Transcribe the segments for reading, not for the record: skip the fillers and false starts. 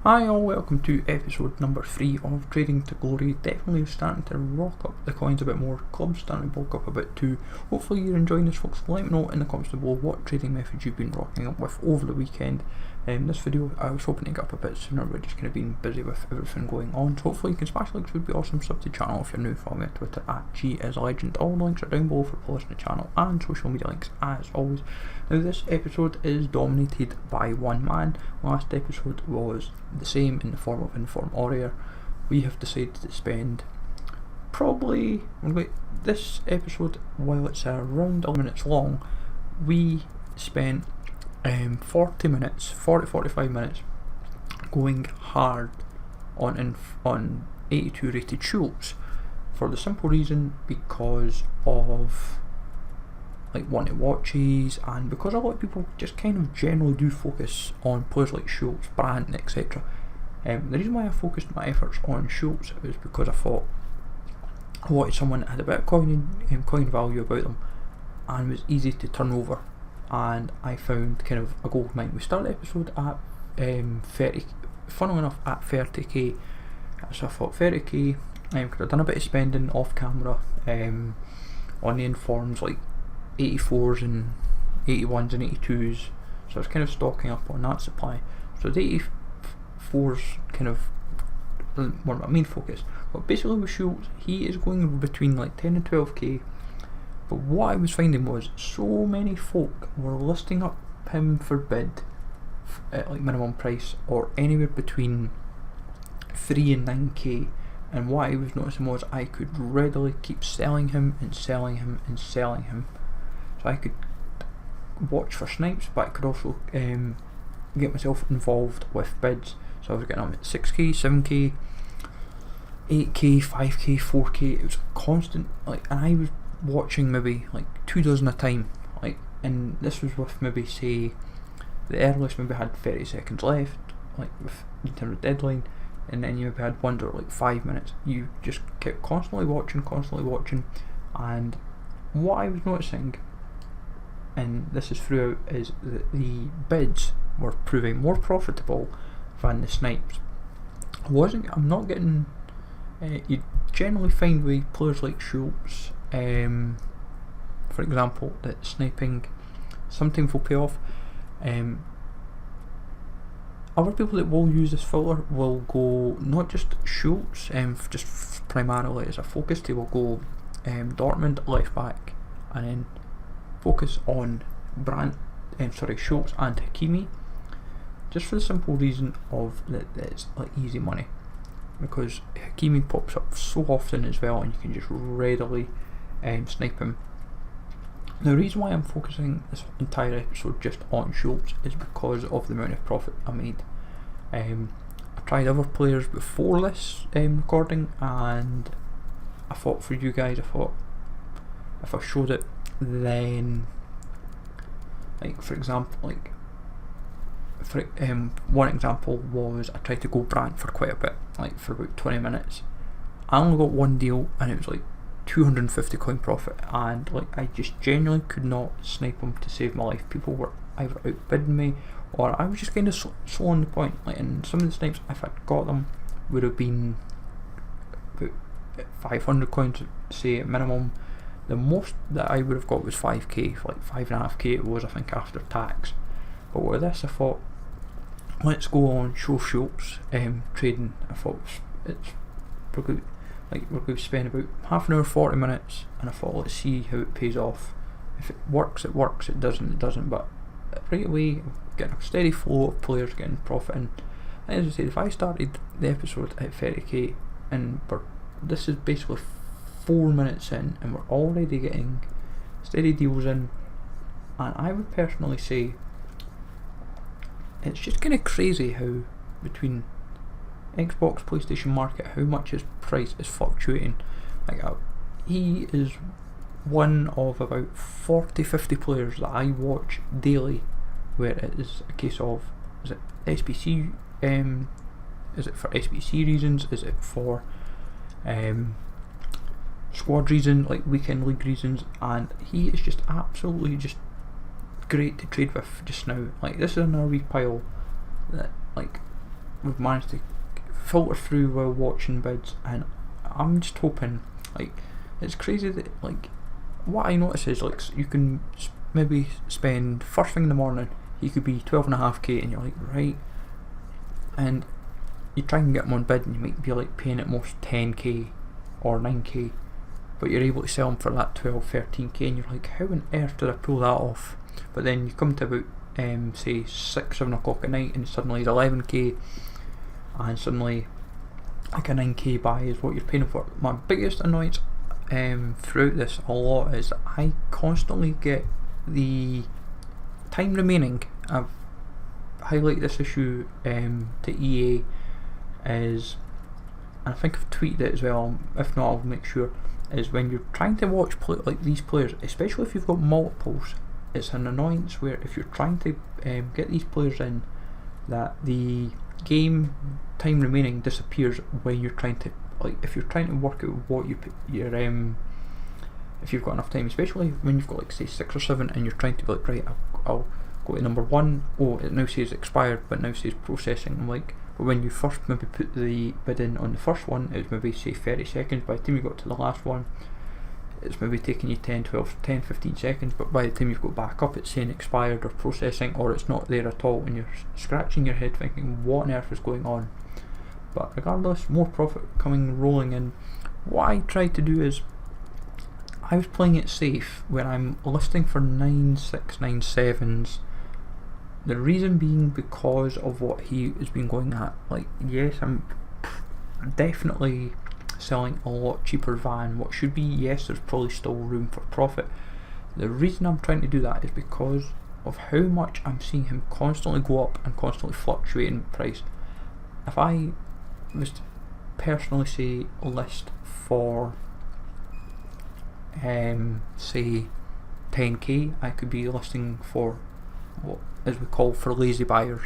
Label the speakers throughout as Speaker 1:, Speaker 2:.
Speaker 1: Hi all, welcome to episode number 3 of Trading to Glory. Definitely starting to rock up the coins a bit more, clubs starting to bulk up a bit too. Hopefully you're enjoying this, folks. Let me know in the comments below what trading methods you've been rocking up with over the weekend. This video I was hoping to get up a bit sooner, but just kind of been busy with everything going on. So hopefully you can smash likes, would be awesome. Sub to the channel if you're new. Follow me on Twitter at GIsLegend. All the links are down below for following the channel and social media links as always. Now this episode is dominated by one man. Last episode was the same in the form of Inform Warrior. We have decided to spend probably this episode, while it's around 11 minutes long, we spent 40 minutes, 45 minutes going hard on 82 rated Schultz, for the simple reason because of wanting watches, and because a lot of people just kind of generally do focus on players like Schultz, Brandt, etc. The reason why I focused my efforts on Schultz was because I thought I wanted someone that had a bit of coin value about them and was easy to turn over, and I found kind of a gold mine. We started the episode at 30, funnily enough at 30k, so I thought 30k, because I've done a bit of spending off camera on the Informs, like 84s and 81s and 82s, so I was kind of stocking up on that supply. So the 84s kind of one of my main focus. But basically with Schultz, he is going between like 10 and 12k. But what I was finding was so many folk were listing up him for bid at like minimum price or anywhere between 3 and 9k. And what I was noticing was I could readily keep selling him and selling him and selling him. So I could watch for snipes, but I could also get myself involved with bids. So I was getting them at 6k, 7k, 8k, 5k, 4k. It was constant, and I was watching maybe like 2 dozen a time, and this was with maybe, say, the earliest maybe had 30 seconds left, in terms of deadline, and then you maybe had one that were 5 minutes. You just kept constantly watching, and what I was noticing, and this is throughout, is that the bids were proving more profitable than the snipes. I'm not getting, you generally find with players like Schultz, for example, that sniping sometimes will pay off. Other people that will use this filter will go not just Schultz, just primarily as a focus. They will go Dortmund left back, and then focus on Schultz and Hakimi, just for the simple reason of that it's easy money, because Hakimi pops up so often as well, and you can just readily snipe him. Now, the reason why I'm focusing this entire episode just on Schultz is because of the amount of profit I made. I tried other players before this recording, and I thought for you guys, if I showed it, then for example, one example was I tried to go Brandt for quite a bit, for about 20 minutes. I only got one deal, and it was 250 coin profit, and I just genuinely could not snipe him to save my life. People were either outbidding me, or I was just kind of slow on the point. And some of the snipes, if I'd got them, would have been about 500 coins, say, at minimum. The most that I would have got was 5k, 5.5k it was, I think, after tax. But with this, I thought, let's go on show Schultz trading. I thought we're going to spend about half an hour, 40 minutes, and I thought, let's see how it pays off. If it works, it works. It doesn't. But right away, getting a steady flow of players getting profit. And as I said, if I started the episode at 30k, and this is basically 4 minutes in, and we're already getting steady deals in, and I would personally say it's just kind of crazy how between Xbox, PlayStation market, how much his price is fluctuating. He is one of about 40-50 players that I watch daily, where it is a case of, is it SBC, is it for SBC reasons, is it for squad reasons, weekend league reasons, and he is just absolutely just great to trade with just now. This is another wee pile that we've managed to filter through while watching bids, and I'm just hoping, like, it's crazy that, like, what I notice is, like, you can maybe spend first thing in the morning, you could be 12.5k, and you're like, right, and you try and get them on bid, and you might be like paying at most 10k or 9k, but you're able to sell them for that 12, 13k, and you're like, how on earth did I pull that off? But then you come to about say 6, 7 o'clock at night, and suddenly it's 11k, and suddenly like a 9k buy is what you're paying for. My biggest annoyance throughout this a lot is I constantly get the time remaining. I've highlighted this issue to EA, is, and I think I've tweeted it as well, if not I'll make sure, is when you're trying to watch like these players, especially if you've got multiples, it's an annoyance where if you're trying to get these players in, that the game time remaining disappears when you're trying to, like, if you're trying to work out what your if you've got enough time, especially when you've got like say 6 or 7 and you're trying to be like, right, I'll go to number 1, oh it now says expired but now says processing. I'm like, but when you first maybe put the bid in on the first one, it was maybe say 30 seconds, by the time you got to the last one it's maybe taking you 10, 12, 10, 15 seconds, but by the time you've got back up it's saying expired or processing, or it's not there at all, and you're scratching your head thinking what on earth is going on. But regardless, more profit rolling in. What I tried to do is, I was playing it safe when I'm listing for 9697s. The reason being because of what he has been going at. Like, yes, I'm definitely selling a lot cheaper than what should be. Yes, there's probably still room for profit. The reason I'm trying to do that is because of how much I'm seeing him constantly go up and constantly fluctuate in price. If I was to personally say list for say 10k, I could be listing for what as we call for lazy buyers,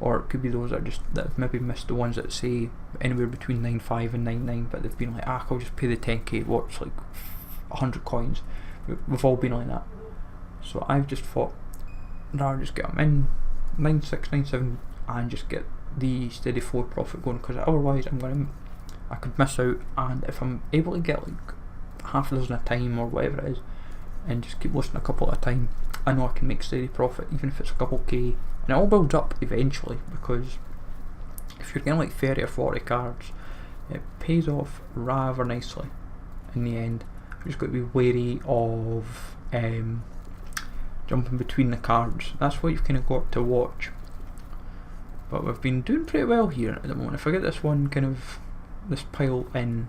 Speaker 1: or it could be those that have maybe missed the ones that say anywhere between 9.5 and 9.9, but they've been like, I'll just pay the 10k, what's like 100 coins. We've all been like that. So I've just thought, rather just get them in 9.6, 9.7 and just get the steady flow profit going, because otherwise I could miss out. And if I'm able to get like half a dozen at a time or whatever it is, and just keep listing a couple at a time, I know I can make steady profit, even if it's a couple k, and it all builds up eventually, because if you're getting like 30 or 40 cards, it pays off rather nicely in the end. You've just got to be wary of jumping between the cards. That's what you've kind of got to watch. But we've been doing pretty well here at the moment. If I get this one kind of, this pile in,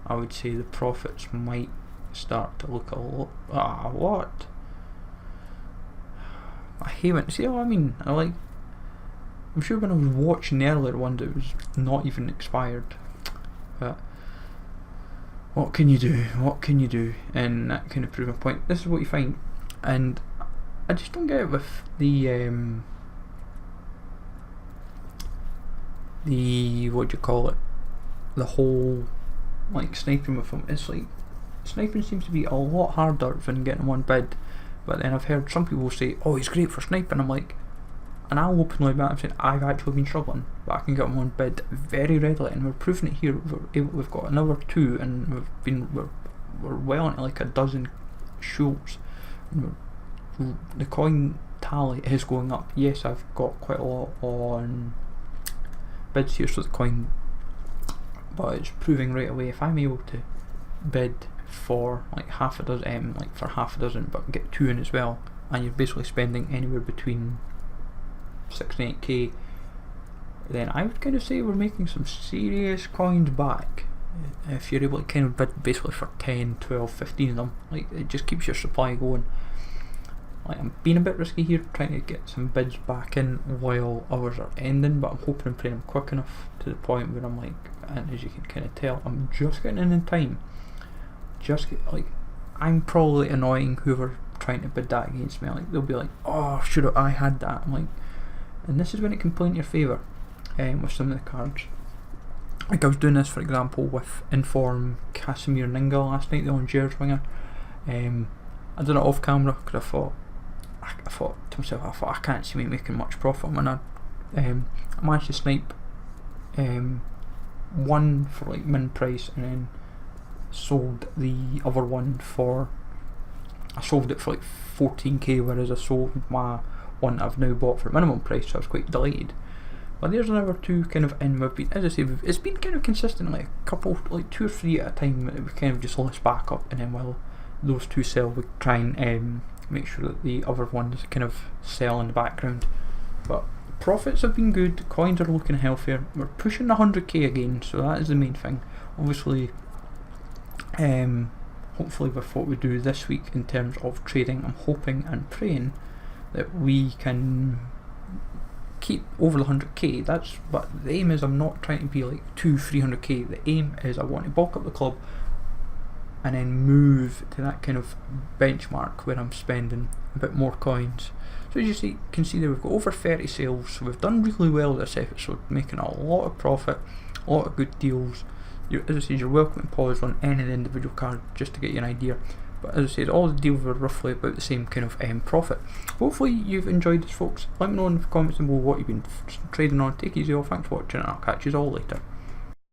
Speaker 1: I would say the profits might start to look a lot. What? I hate it. See what I mean? I'm sure when I was watching the earlier ones it was not even expired. But what can you do? What can you do? And that kind of proves my point. This is what you find, and I just don't get it with the what do you call it? The whole like sniping with them. It's like sniping seems to be a lot harder than getting one bid. But then I've heard some people say, oh, he's great for sniping. I'm like, and I'll openly admit, I'm saying I've actually been struggling, but I can get him on bid very readily, and we're proving it here. We've got another 2, and we're well into like a dozen shoots. The coin tally is going up. Yes, I've got quite a lot on bids here, so the coin, but it's proving right away if I'm able to bid for like half a dozen, but get 2 in as well, and you're basically spending anywhere between 6 and 8k, then I would kind of say we're making some serious coins back. If you're able to kind of bid basically for 10, 12, 15 of them, like it just keeps your supply going. Like, I'm being a bit risky here, trying to get some bids back in while others are ending, but I'm hoping and praying I'm quick enough to the point where I'm like, and as you can kind of tell, I'm just getting in time. I'm probably annoying whoever trying to bid that against me. Like, they'll be like, oh, should I had that. I'm like, and this is when it can play in your favour with some of the cards. Like, I was doing this for example with Inform Casimir Ninga last night, the on Jair's winger. I did it off camera because I thought to myself, I can't see me making much profit when I managed to snipe one for like min price, and then sold the other one for, I sold it for like 14k, whereas I sold my one I've now bought for minimum price, so I was quite delighted. But there's another two kind of in. We've been, as I say, it's been kind of consistent, like a couple, like 2 or 3 at a time. We kind of just list back up, and then while those two sell, we try and make sure that the other ones kind of sell in the background. But profits have been good, coins are looking healthier, we're pushing the 100k again, so that is the main thing. Obviously, hopefully with what we do this week in terms of trading, I'm hoping and praying that we can keep over the 100k. That's, but the aim is, I'm not trying to be like 200-300k. The aim is I want to bulk up the club and then move to that kind of benchmark where I'm spending a bit more coins. So as you can see there, we've got over 30 sales, so we've done really well this episode, making a lot of profit, a lot of good deals. As I said, you're welcome to pause on any of the individual cards just to get you an idea. But as I said, all the deals were roughly about the same kind of profit. Hopefully you've enjoyed this, folks. Let me know in the comments below what you've been trading on. Take it easy, all. Thanks for watching, and I'll catch you all later.